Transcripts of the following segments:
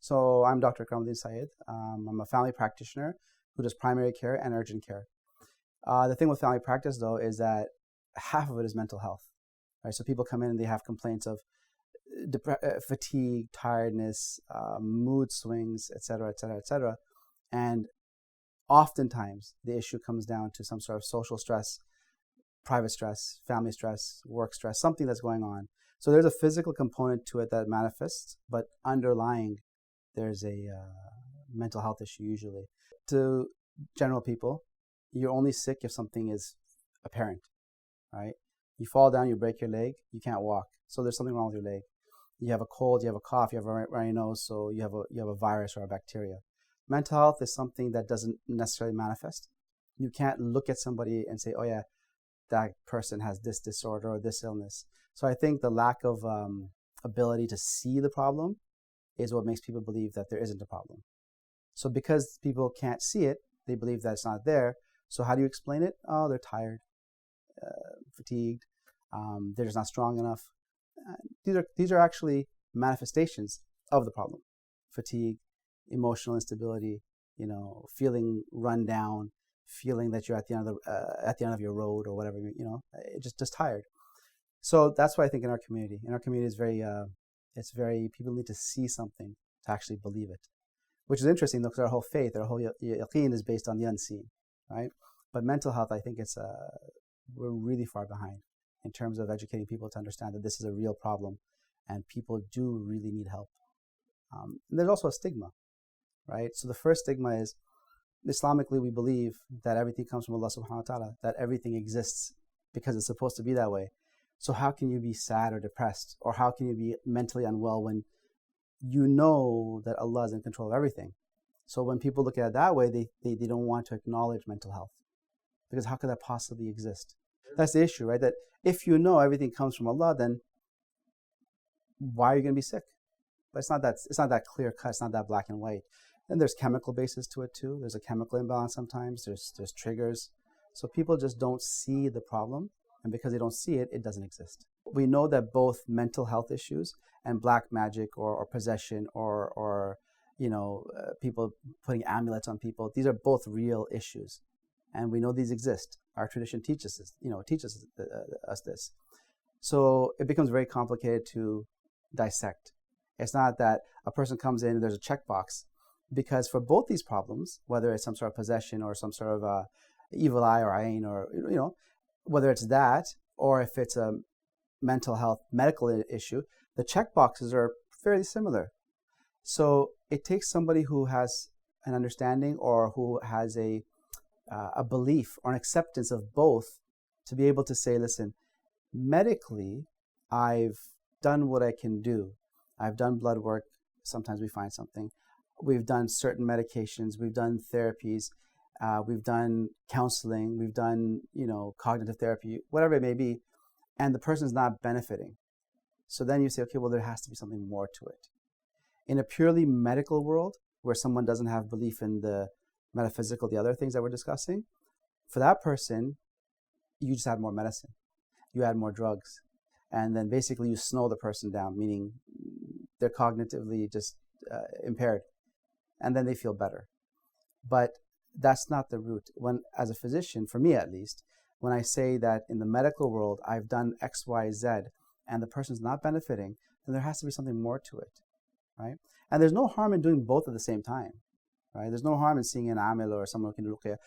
So I'm Dr. Kamaludin Syed. I'm a family practitioner who does primary care and urgent care. The thing with family practice, though, is that half of it is mental health, right? So people come in and they have complaints of fatigue, tiredness, mood swings, etc., etc., etc. And oftentimes the issue comes down to some sort of social stress, private stress, family stress, work stress, something that's going on. So there's a physical component to it that manifests, but underlying there's a mental health issue usually. To general people, you're only sick if something is apparent, right? You fall down, you break your leg, you can't walk. So there's something wrong with your leg. You have a cold, you have a cough, you have a runny nose, so you have a virus or a bacteria. Mental health is something that doesn't necessarily manifest. You can't look at somebody and say, oh yeah, that person has this disorder or this illness. So I think the lack of ability to see the problem is what makes people believe that there isn't a problem. So because people can't see it, they believe that it's not there. So how do you explain it? Oh, they're tired, fatigued, they're just not strong enough. These are actually manifestations of the problem. Fatigue, emotional instability, feeling run down, feeling that you're at the end of your road or whatever, just tired. So that's why I think in our community is very people need to see something to actually believe it, which is interesting though, because our whole faith, our whole yaqeen is based on the unseen, right? But mental health, I think we're really far behind in terms of educating people to understand that this is a real problem and people do really need help. And there's also a stigma, right? So the first stigma is, Islamically, we believe that everything comes from Allah subhanahu wa ta'ala, that everything exists because it's supposed to be that way. So how can you be sad or depressed, or how can you be mentally unwell when you know that Allah is in control of everything? So when people look at it that way, they don't want to acknowledge mental health, because how could that possibly exist? That's the issue, right? That if you know everything comes from Allah, then why are you going to be sick? But it's not that clear cut. It's not that black and white. And there's chemical basis to it too. There's a chemical imbalance sometimes. There's triggers. So people just don't see the problem, and because they don't see it, it doesn't exist. We know that both mental health issues and black magic or possession or people putting amulets on people, these are both real issues, and we know these exist. Our tradition teaches us this. So it becomes very complicated to dissect. It's not that a person comes in and there's a checkbox, because for both these problems, whether it's some sort of possession or some sort of evil eye or ayn, or whether it's that or if it's a mental health medical issue, the checkboxes are fairly similar. So it takes somebody who has an understanding or who has a belief or an acceptance of both to be able to say, listen, medically, I've done what I can do. I've done blood work. Sometimes we find something. We've done certain medications. We've done therapies. We've done counseling. We've done, cognitive therapy, whatever it may be. And the person's not benefiting. So then you say, okay, well, there has to be something more to it. In a purely medical world where someone doesn't have belief in the metaphysical, the other things that we're discussing, for that person, you just add more medicine. You add more drugs. And then basically you slow the person down, meaning they're cognitively just impaired. And then they feel better. But that's not the root. When, as a physician, for me at least, when I say that in the medical world, I've done X, Y, Z, and the person's not benefiting, then there has to be something more to it, right? And there's no harm in doing both at the same time, right? There's no harm in seeing an amil or someone who can look at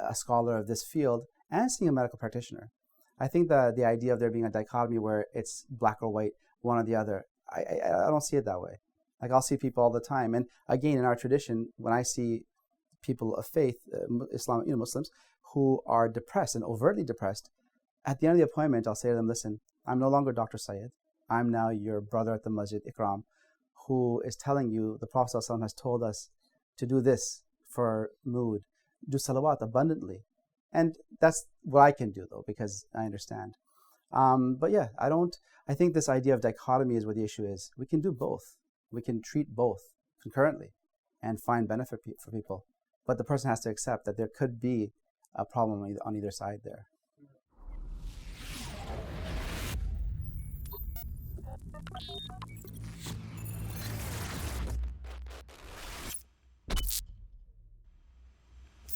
a scholar of this field and seeing a medical practitioner. I think that the idea of there being a dichotomy where it's black or white, one or the other, I don't see it that way. Like, I'll see people all the time. And again, in our tradition, when I see people of faith, Muslims, who are depressed and overtly depressed, at the end of the appointment, I'll say to them, listen, I'm no longer Dr. Syed. I'm now your brother at the Masjid Ikram, who is telling you the Prophet ﷺ has told us to do this for mood, do salawat abundantly. And that's what I can do, though, because I understand. But yeah, I think this idea of dichotomy is where the issue is. We can do both. We can treat both concurrently and find benefit for people. But the person has to accept that there could be a problem on either side there.